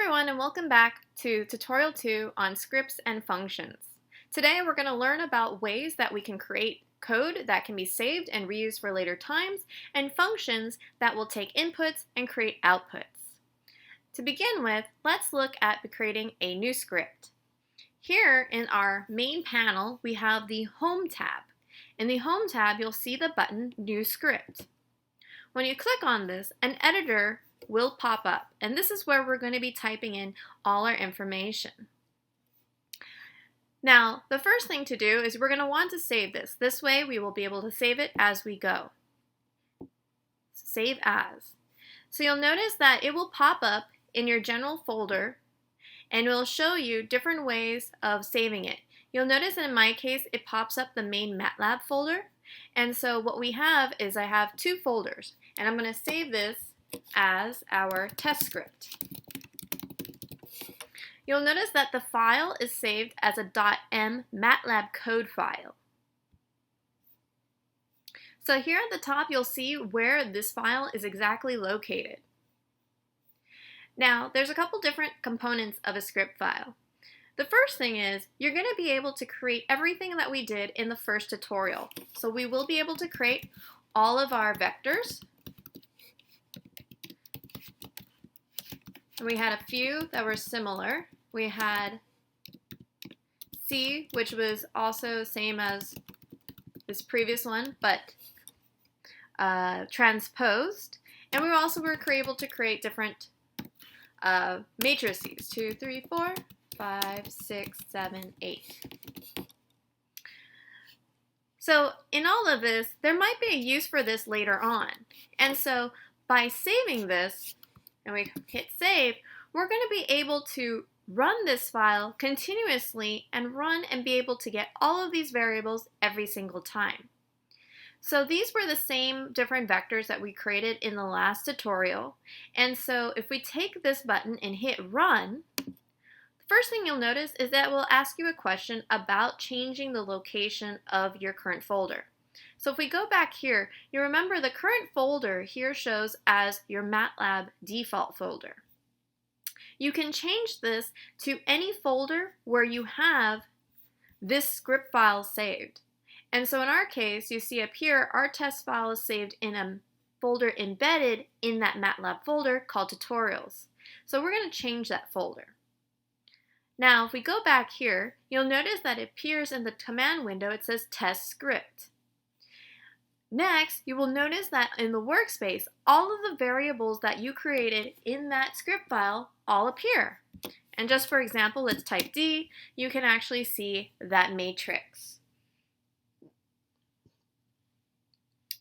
everyone, and welcome back to Tutorial 2 on scripts and functions. Today we're going to learn about ways that we can create code that can be saved and reused for later times, and functions that will take inputs and create outputs. To begin with, let's look at creating a new script. Here in our main panel, we have the Home tab. In the Home tab, you'll see the button New Script. When you click on this, an editor will pop up, and this is where we're going to be typing in all our information. Now, the first thing to do is we're going to want to save this. This way we will be able to save it as we go. Save as. So you'll notice that it will pop up in your general folder and it will show you different ways of saving it. You'll notice that in my case it pops up the main MATLAB folder, and so what we have is I have two folders, and I'm going to save this as our test script. You'll notice that the file is saved as a .m MATLAB code file. So here at the top you'll see where this file is exactly located. Now there's a couple different components of a script file. The first thing is you're going to be able to create everything that we did in the first tutorial. So we will be able to create all of our vectors. We had a few that were similar. We had C, which was also same as this previous one, but transposed. And we also were able to create different matrices, 2, 3, 4, 5, 6, 7, 8. So in all of this, there might be a use for this later on. And so by saving this, and we hit save, we're going to be able to run this file continuously and run and be able to get all of these variables every single time. So these were the same different vectors that we created in the last tutorial. And so if we take this button and hit run, the first thing you'll notice is that it will ask you a question about changing the location of your current folder. So if we go back here, you remember the current folder here shows as your MATLAB default folder. You can change this to any folder where you have this script file saved. And so in our case, you see up here, our test file is saved in a folder embedded in that MATLAB folder called tutorials. So we're going to change that folder. Now, if we go back here, you'll notice that it appears in the command window, it says test script. Next, you will notice that in the workspace, all of the variables that you created in that script file all appear. And just for example, let's type D, you can actually see that matrix.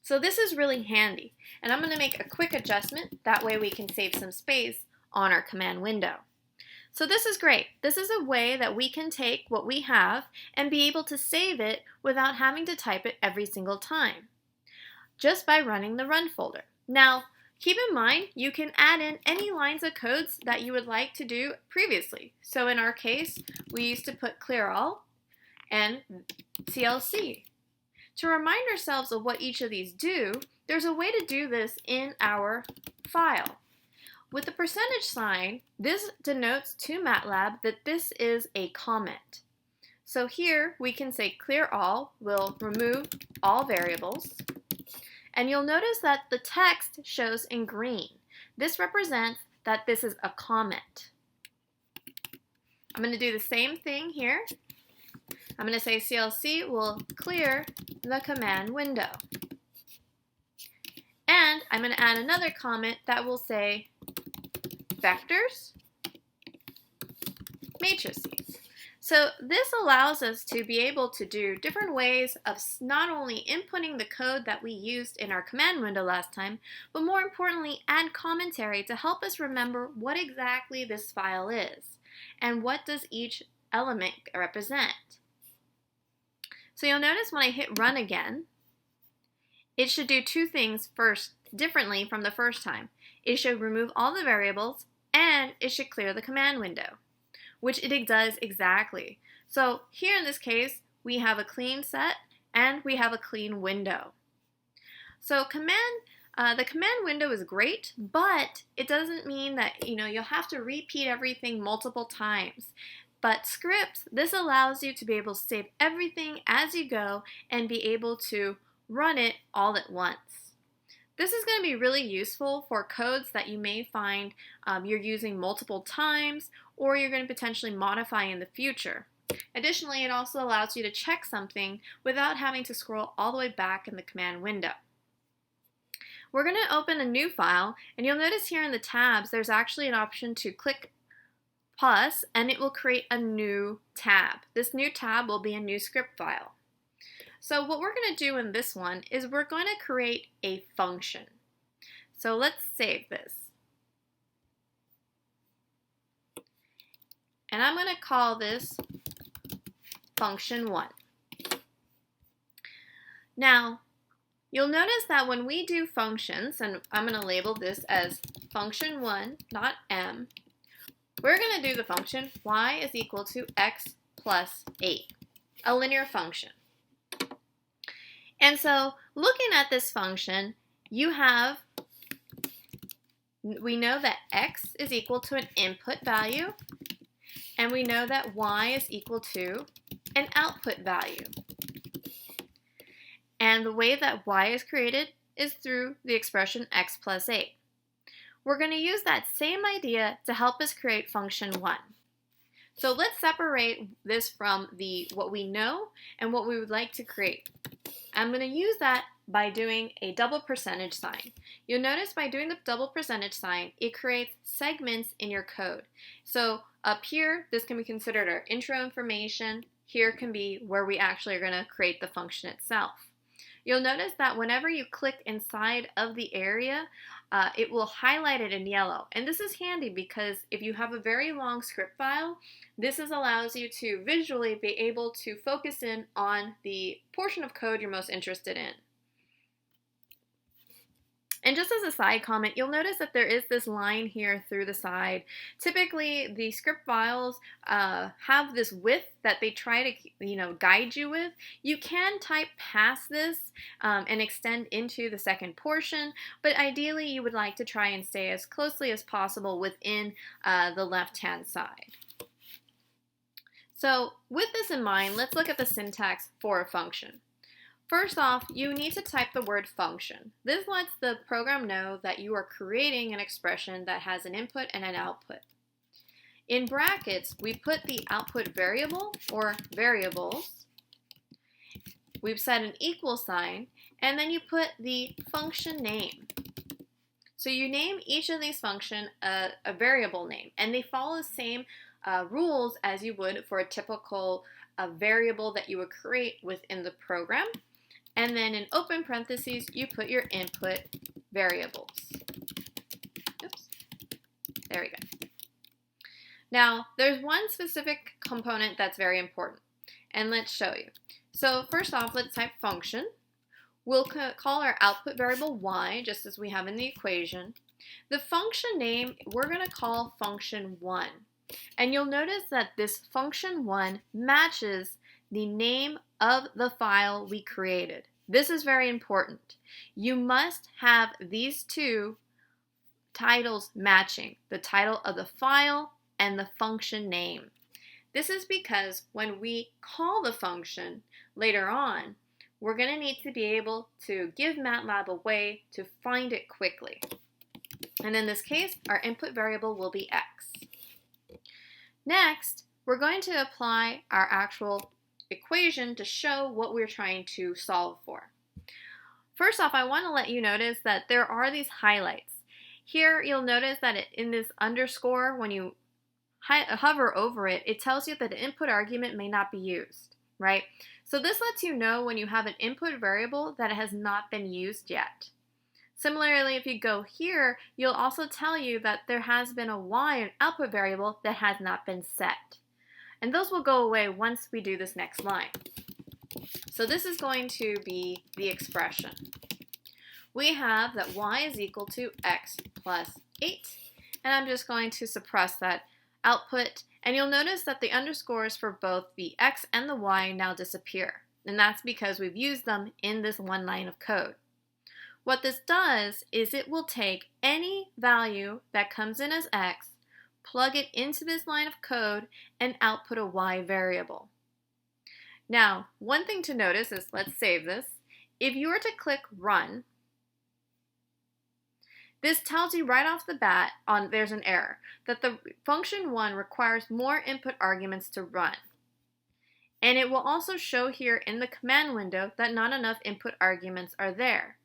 So this is really handy, and I'm going to make a quick adjustment, that way we can save some space on our command window. So this is great. This is a way that we can take what we have and be able to save it without having to type it every single time, just by running the run folder. Now, keep in mind, you can add in any lines of codes that you would like to do previously. So in our case, we used to put clear all and CLC. To remind ourselves of what each of these do, there's a way to do this in our file. With the percentage sign, this denotes to MATLAB that this is a comment. So here we can say clear all will remove all variables. And you'll notice that the text shows in green. This represents that this is a comment. I'm going to do the same thing here. I'm going to say CLC will clear the command window. And I'm going to add another comment that will say vectors, matrices. So this allows us to be able to do different ways of not only inputting the code that we used in our command window last time, but more importantly, add commentary to help us remember what exactly this file is and what does each element represent. So you'll notice when I hit run again, it should do two things first differently from the first time. It should remove all the variables and it should clear the command window, which it does exactly. So here in this case, we have a clean set and we have a clean window. So command The command window is great, but it doesn't mean that you'll have to repeat everything multiple times. But scripts, this allows you to be able to save everything as you go and be able to run it all at once. This is going to be really useful for codes that you may find you're using multiple times or you're going to potentially modify in the future. Additionally, it also allows you to check something without having to scroll all the way back in the command window. We're going to open a new file, and you'll notice here in the tabs there's actually an option to click plus and it will create a new tab. This new tab will be a new script file. So what we're going to do in this one is we're going to create a function. So let's save this. And I'm going to call this function 1. Now, you'll notice that when we do functions, and I'm going to label this as function 1, not m, we're going to do the function y is equal to x plus 8, a linear function. And so looking at this function, we know that x is equal to an input value, and we know that y is equal to an output value. And the way that y is created is through the expression x plus 8. We're going to use that same idea to help us create function 1. So let's separate this from what we know and what we would like to create. I'm going to use that by doing a double percentage sign. You'll notice by doing the double percentage sign, it creates segments in your code. So up here, this can be considered our intro information. Here can be where we actually are going to create the function itself. You'll notice that whenever you click inside of the area, it will highlight it in yellow. And this is handy because if you have a very long script file, this allows you to visually be able to focus in on the portion of code you're most interested in. And just as a side comment, you'll notice that there is this line here through the side. Typically, the script files have this width that they try to guide you with. You can type past this and extend into the second portion, but ideally you would like to try and stay as closely as possible within the left-hand side. So with this in mind, let's look at the syntax for a function. First off, you need to type the word function. This lets the program know that you are creating an expression that has an input and an output. In brackets, we put the output variable or variables. We've set an equal sign, and then you put the function name. So you name each of these functions a variable name, and they follow the same rules as you would for a typical variable that you would create within the program. And then in open parentheses, you put your input variables. Oops. There we go. Now, there's one specific component that's very important, and let's show you. So first off, let's type function. We'll call our output variable y, just as we have in the equation. The function name, we're going to call function 1. And you'll notice that this function 1 matches the name of the file we created. This is very important. You must have these two titles matching, the title of the file and the function name. This is because when we call the function later on, we're going to need to be able to give MATLAB a way to find it quickly. And in this case, our input variable will be x. Next, we're going to apply our actual equation to show what we're trying to solve for. First off, I want to let you notice that there are these highlights. Here, you'll notice that in this underscore, when you hover over it, it tells you that the input argument may not be used, right? So this lets you know when you have an input variable that it has not been used yet. Similarly, if you go here, you'll also tell you that there has been a y, an output variable, that has not been set. And those will go away once we do this next line. So this is going to be the expression. We have that y is equal to x plus 8, and I'm just going to suppress that output, and you'll notice that the underscores for both the x and the y now disappear, and that's because we've used them in this one line of code. What this does is it will take any value that comes in as x, plug it into this line of code, and output a y variable. Now, one thing to notice is, let's save this. If you were to click run, this tells you right off the bat there's an error, that the function 1 requires more input arguments to run. And it will also show here in the command window that not enough input arguments are there.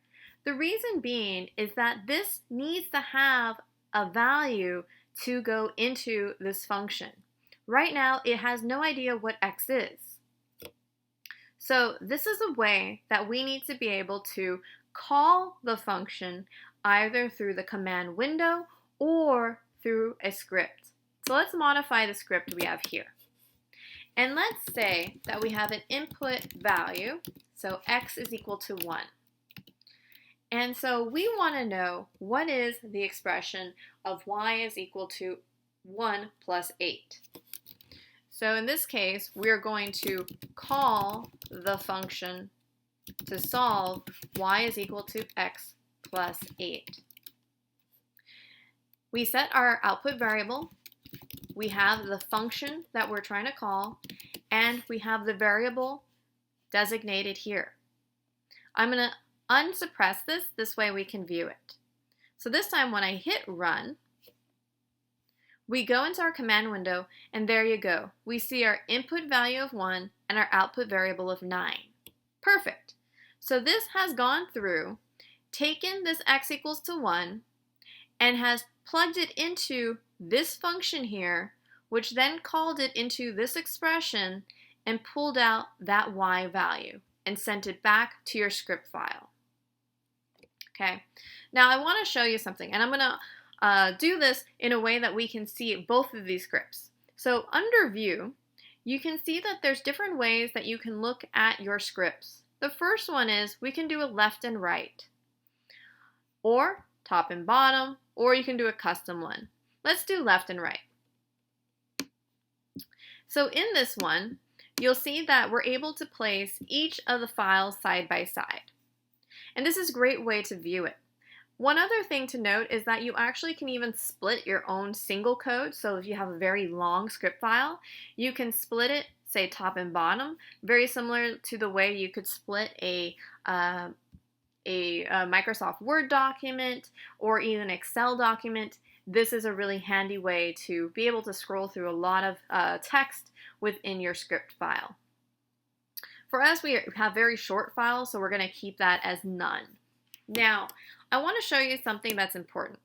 The reason being is that this needs to have a value to go into this function. Right now, it has no idea what x is. So this is a way that we need to be able to call the function either through the command window or through a script. So let's modify the script we have here. And let's say that we have an input value, so x is equal to 1. And so we want to know what is the expression of y is equal to 1 plus 8. So in this case, we're going to call the function to solve y is equal to x plus 8. We set our output variable, we have the function that we're trying to call, and we have the variable designated here. I'm going to unsuppress this way we can view it. So this time when I hit run, we go into our command window, and there you go. We see our input value of 1 and our output variable of 9. Perfect. So this has gone through, taken this x equals to 1, and has plugged it into this function here, which then called it into this expression and pulled out that y value and sent it back to your script file. Okay, now I want to show you something, and I'm going to do this in a way that we can see both of these scripts. So under view, you can see that there's different ways that you can look at your scripts. The first one is we can do a left and right, or top and bottom, or you can do a custom one. Let's do left and right. So in this one, you'll see that we're able to place each of the files side by side. And this is a great way to view it. One other thing to note is that you actually can even split your own single code. So if you have a very long script file, you can split it, say top and bottom, very similar to the way you could split a Microsoft Word document or even Excel document. This is a really handy way to be able to scroll through a lot of text within your script file. For us, we have very short files, so we're going to keep that as none. Now, I want to show you something that's important.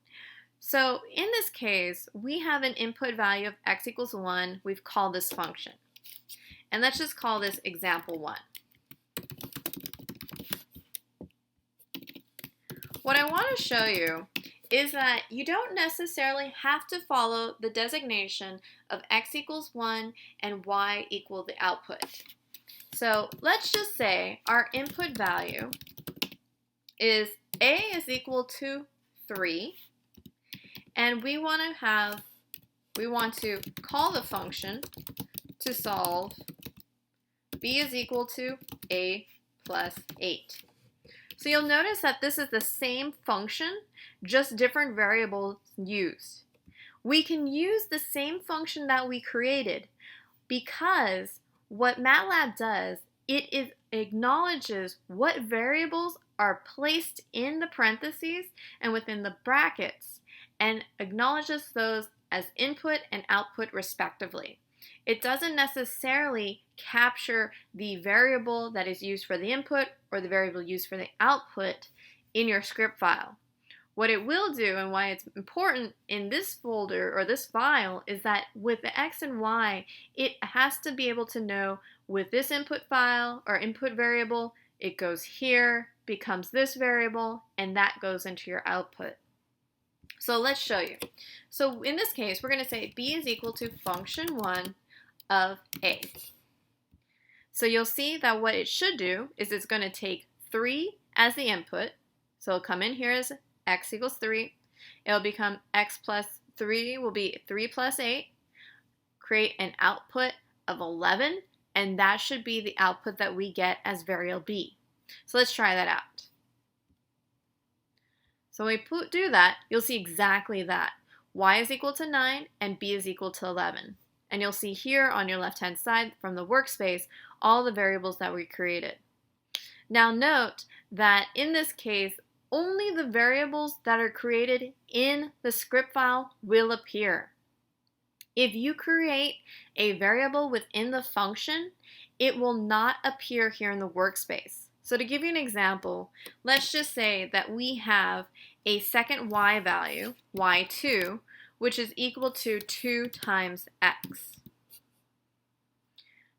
So in this case, we have an input value of x equals 1. We've called this function. And let's just call this example 1. What I want to show you is that you don't necessarily have to follow the designation of x equals 1 and y equal the output. So let's just say our input value is a is equal to 3, and we want to call the function to solve b is equal to a plus 8. So you'll notice that this is the same function, just different variables used. We can use the same function that we created because what MATLAB does, it acknowledges what variables are placed in the parentheses and within the brackets and acknowledges those as input and output respectively. It doesn't necessarily capture the variable that is used for the input or the variable used for the output in your script file. What it will do, and why it's important in this folder or this file, is that with the x and y, it has to be able to know with this input file or input variable, it goes here, becomes this variable, and that goes into your output. So let's show you. So in this case, we're going to say b is equal to function 1 of a. So you'll see that what it should do is it's going to take 3 as the input. So it'll come in here as x equals 3. It'll become x plus 3 will be 3 plus 8. Create an output of 11, and that should be the output that we get as variable b. So let's try that out. So when we do that, you'll see exactly that. Y is equal to 9 and B is equal to 11. And you'll see here on your left-hand side from the workspace all the variables that we created. Now note that in this case, only the variables that are created in the script file will appear. If you create a variable within the function, it will not appear here in the workspace. So to give you an example, let's just say that we have a second y value, y2, which is equal to 2 times x.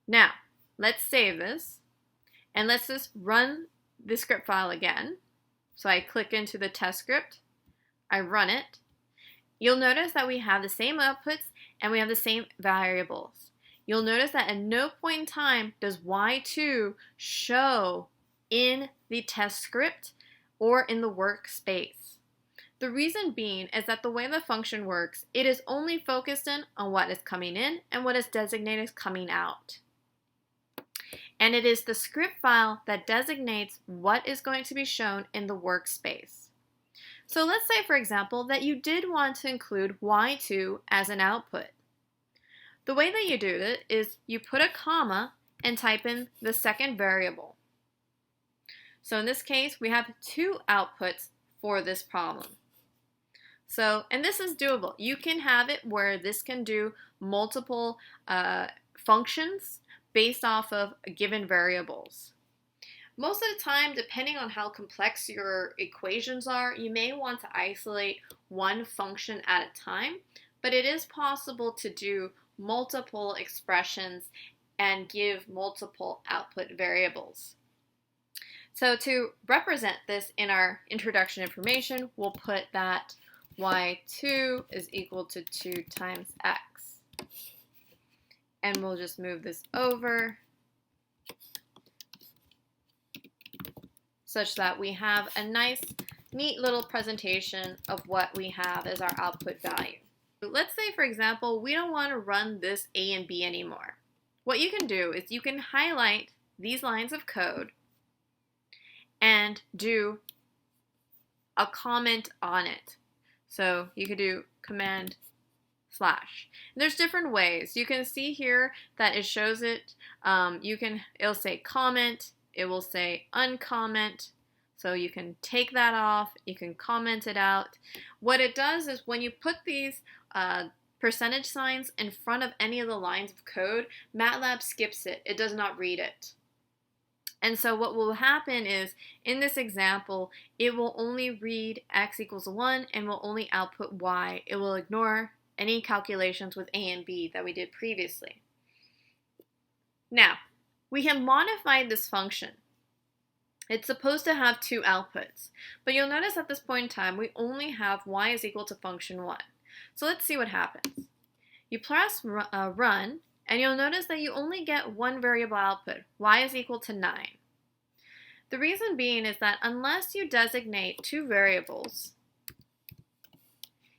Now, let's save this, and let's just run the script file again. So I click into the test script, I run it. You'll notice that we have the same outputs and we have the same variables. You'll notice that at no point in time does y2 show in the test script or in the workspace. The reason being is that the way the function works, it is only focused in on what is coming in and what is designated as coming out. And it is the script file that designates what is going to be shown in the workspace. So let's say, for example, that you did want to include y2 as an output. The way that you do it is you put a comma and type in the second variable. So in this case, we have 2 outputs for this problem. So, and this is doable. You can have it where this can do multiple functions based off of given variables. Most of the time, depending on how complex your equations are, you may want to isolate one function at a time, but it is possible to do multiple expressions and give multiple output variables. So to represent this in our introduction information, we'll put that y2 is equal to 2 times x. And we'll just move this over such that we have a nice, neat little presentation of what we have as our output value. Let's say, for example, we don't want to run this A and B anymore. What you can do is you can highlight these lines of code and do a comment on it. So you could do command /. And there's different ways. You can see here that it shows it. It'll say comment. It will say uncomment. So you can take that off. You can comment it out. What it does is when you put these percentage signs in front of any of the lines of code, MATLAB skips it. It does not read it. And so what will happen is, in this example, it will only read x equals 1 and will only output y. It will ignore any calculations with A and B that we did previously. Now, we have modified this function. It's supposed to have 2 outputs, but you'll notice at this point in time, we only have y is equal to function 1. So let's see what happens. You press run, and you'll notice that you only get one variable output, y is equal to 9. The reason being is that unless you designate 2 variables,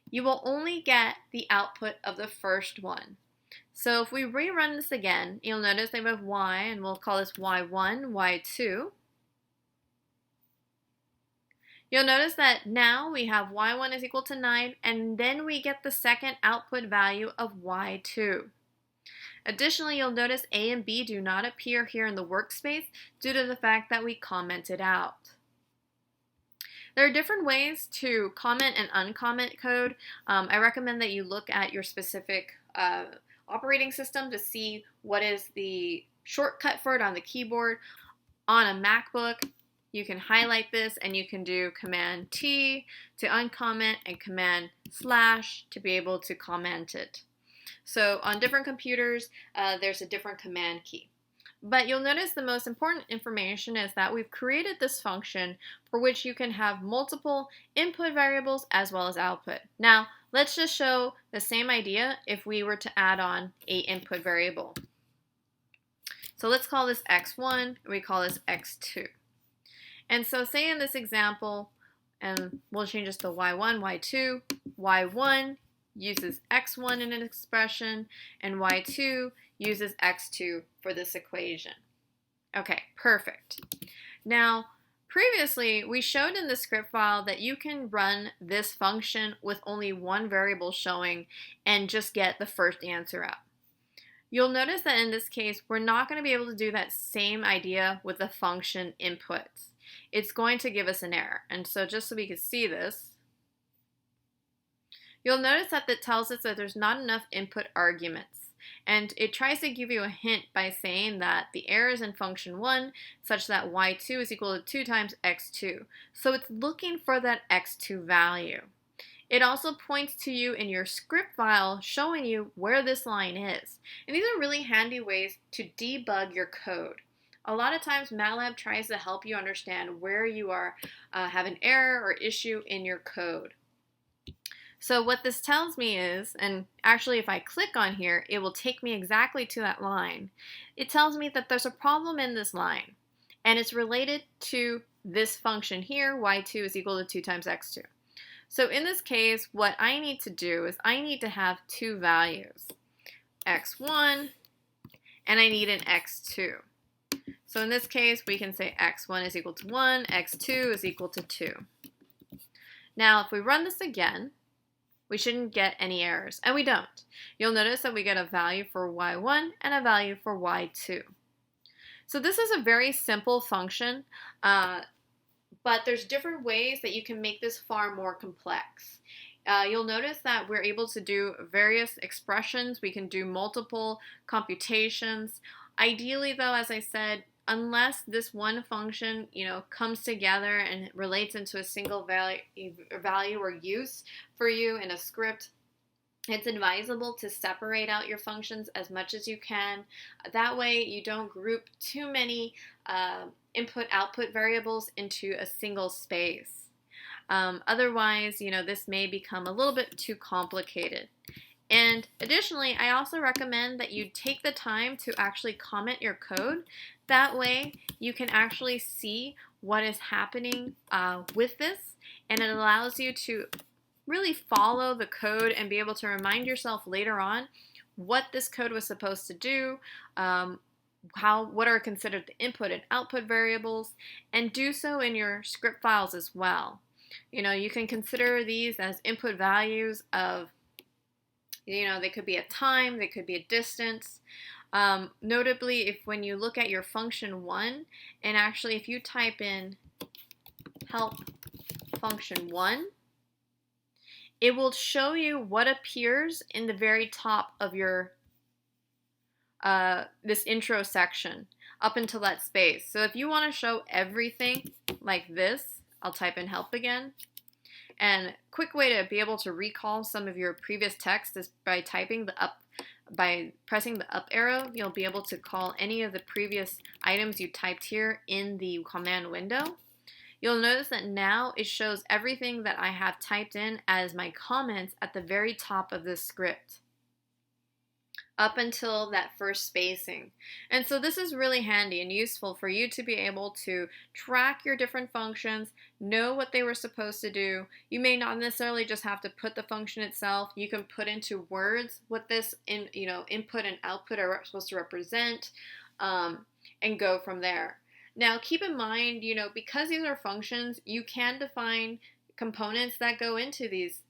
you will only get the output of the first one. So if we rerun this again, you'll notice that we have y, and we'll call this y1, y2. You'll notice that now we have y1 is equal to 9, and then we get the second output value of y2. Additionally, you'll notice A and B do not appear here in the workspace due to the fact that we commented out. There are different ways to comment and uncomment code. I recommend that you look at your specific operating system to see what is the shortcut for it on the keyboard. On a MacBook, you can highlight this and you can do Command T to uncomment and Command / to be able to comment it. So on different computers, there's a different command key. But you'll notice the most important information is that we've created this function for which you can have multiple input variables as well as output. Now, let's just show the same idea if we were to add on a input variable. So let's call this x1, and we call this x2. And so say in this example, and we'll change this to y1, y2, y1 uses x1 in an expression, and y2 uses x2 for this equation. Okay, perfect. Now, Previously, we showed in the script file that you can run this function with only one variable showing and just get the first answer out. You'll notice that in this case, we're not going to be able to do that same idea with the function inputs. It's going to give us an error. And so just so we can see this, you'll notice that it tells us that there's not enough input arguments. And it tries to give you a hint by saying that the error is in function 1 such that y2 is equal to 2 times x2. So it's looking for that x2 value. It also points to you in your script file showing you where this line is. And these are really handy ways to debug your code. A lot of times MATLAB tries to help you understand where you are have an error or issue in your code. So what this tells me is, and actually if I click on here, it will take me exactly to that line. It tells me that there's a problem in this line, and it's related to this function here, y2 is equal to 2 times x2. So in this case, what I need to do is I need to have two values, x1, and I need an x2. So in this case, we can say x1 is equal to 1, x2 is equal to 2. Now, if we run this again, we shouldn't get any errors, and we don't. You'll notice that we get a value for y1 and a value for y2. So this is a very simple function, but there's different ways that you can make this far more complex. You'll notice that we're able to do various expressions. We can do multiple computations. Ideally, though, as I said, unless this one function, comes together and relates into a single value or use for you in a script, it's advisable to separate out your functions as much as you can. That way you don't group too many input-output variables into a single space. Otherwise, this may become a little bit too complicated. And additionally, I also recommend that you take the time to actually comment your code. That way, you can actually see what is happening with this, and it allows you to really follow the code and be able to remind yourself later on what this code was supposed to do, what are considered the input and output variables, and do so in your script files as well. You can consider these as input values of, they could be a time, they could be a distance. Notably, when you look at your function 1, and actually if you type in help function 1, it will show you what appears in the very top of your this intro section up until that space. So if you want to show everything like this, I'll type in help again. And quick way to be able to recall some of your previous text is by pressing the up arrow. You'll be able to call any of the previous items you typed here in the command window. You'll notice that now it shows everything that I have typed in as my comments at the very top of this script, up until that first spacing. And so this is really handy and useful for you to be able to track your different functions, know what they were supposed to do. You may not necessarily just have to put the function itself. You can put into words what this input and output are supposed to represent, and go from there. Now keep in mind, because these are functions, you can define components that go into these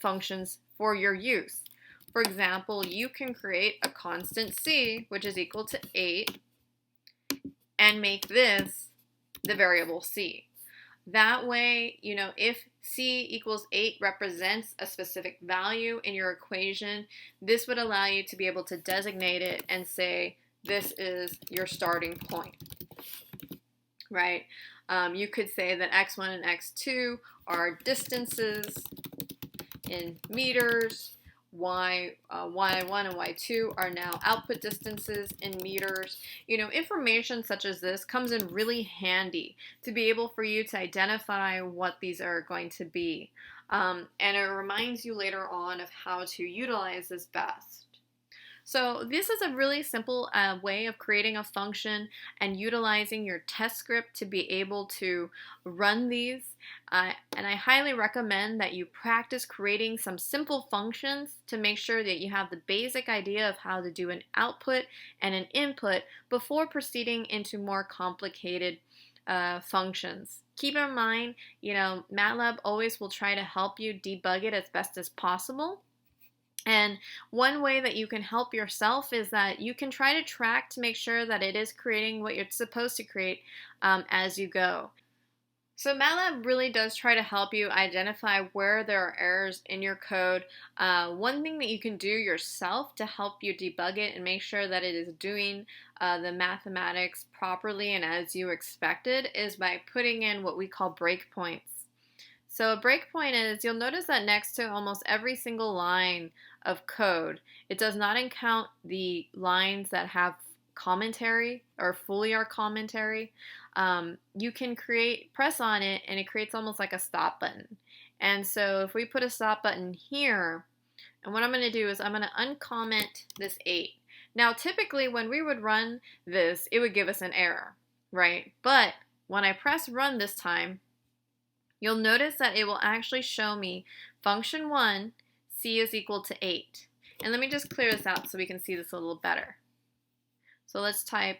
functions for your use. For example, you can create a constant c, which is equal to 8, and make this the variable c. That way, if c equals 8 represents a specific value in your equation, this would allow you to be able to designate it and say, this is your starting point, right? You could say that x1 and x2 are distances in meters. Y1 and Y2 are now output distances in meters. Information such as this comes in really handy to be able for you to identify what these are going to be. And it reminds you later on of how to utilize this best. So this is a really simple way of creating a function and utilizing your test script to be able to run these. And I highly recommend that you practice creating some simple functions to make sure that you have the basic idea of how to do an output and an input before proceeding into more complicated functions. Keep in mind, MATLAB always will try to help you debug it as best as possible. And one way that you can help yourself is that you can try to track to make sure that it is creating what you're supposed to create as you go. So MATLAB really does try to help you identify where there are errors in your code. One thing that you can do yourself to help you debug it and make sure that it is doing the mathematics properly and as you expected is by putting in what we call breakpoints. So a breakpoint is, you'll notice that next to almost every single line of code, it does not count the lines that have commentary or fully are commentary. You can press on it and it creates almost like a stop button. And so if we put a stop button here, and what I'm going to do is I'm going to uncomment this 8. Now typically when we would run this, it would give us an error, right? But when I press run this time, you'll notice that it will actually show me function 1, c is equal to 8. And let me just clear this out so we can see this a little better. So let's type,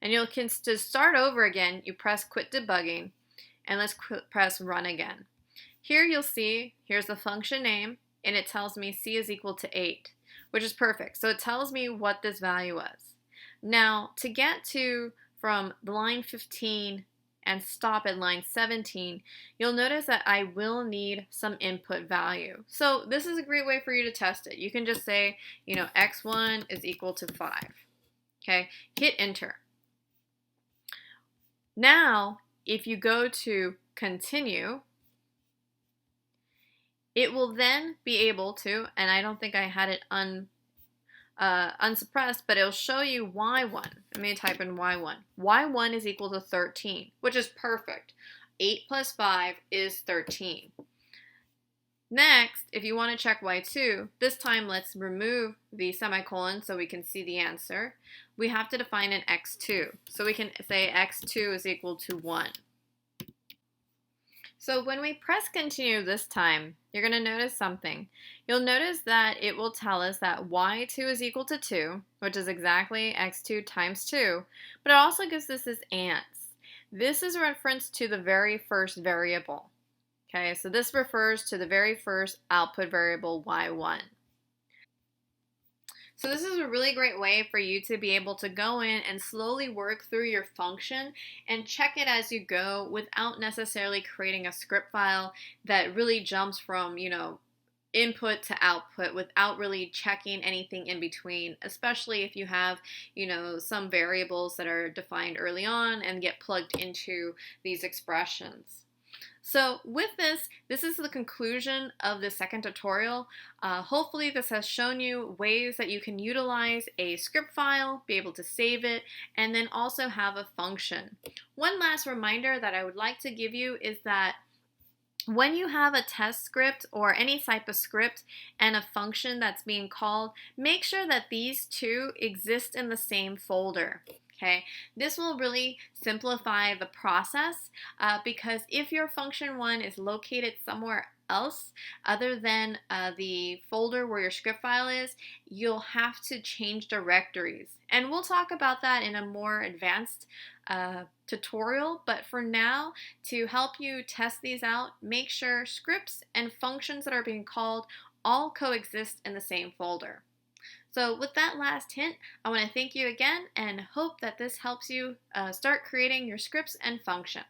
and to start over again, you press quit debugging, and let's press run again. Here you'll see, here's the function name, and it tells me c is equal to 8, which is perfect. So it tells me what this value was. Now, to get from line 15 and stop at line 17, you'll notice that I will need some input value. So this is a great way for you to test it. You can just say, x1 is equal to 5. Okay, hit enter. Now, if you go to continue, it will then be able to, and I don't think I had it unsuppressed, but it'll show you y1. Let me type in y1. y1 is equal to 13, which is perfect. 8 plus 5 is 13. Next, if you want to check y2, this time let's remove the semicolon so we can see the answer. We have to define an x2. So we can say x2 is equal to 1. So when we press continue this time, you're going to notice something. You'll notice that it will tell us that y2 is equal to 2, which is exactly x2 times 2, but it also gives us this ants. This is a reference to the very first variable. Okay, so this refers to the very first output variable y1. So this is a really great way for you to be able to go in and slowly work through your function and check it as you go without necessarily creating a script file that really jumps from, input to output without really checking anything in between, especially if you have, some variables that are defined early on and get plugged into these expressions. So with this is the conclusion of the second tutorial. Hopefully this has shown you ways that you can utilize a script file, be able to save it, and then also have a function. One last reminder that I would like to give you is that when you have a test script or any type of script and a function that's being called, make sure that these two exist in the same folder. Okay, this will really simplify the process because if your function 1 is located somewhere else other than the folder where your script file is, you'll have to change directories. And we'll talk about that in a more advanced tutorial, but for now, to help you test these out, make sure scripts and functions that are being called all coexist in the same folder. So with that last hint, I want to thank you again and hope that this helps you start creating your scripts and functions.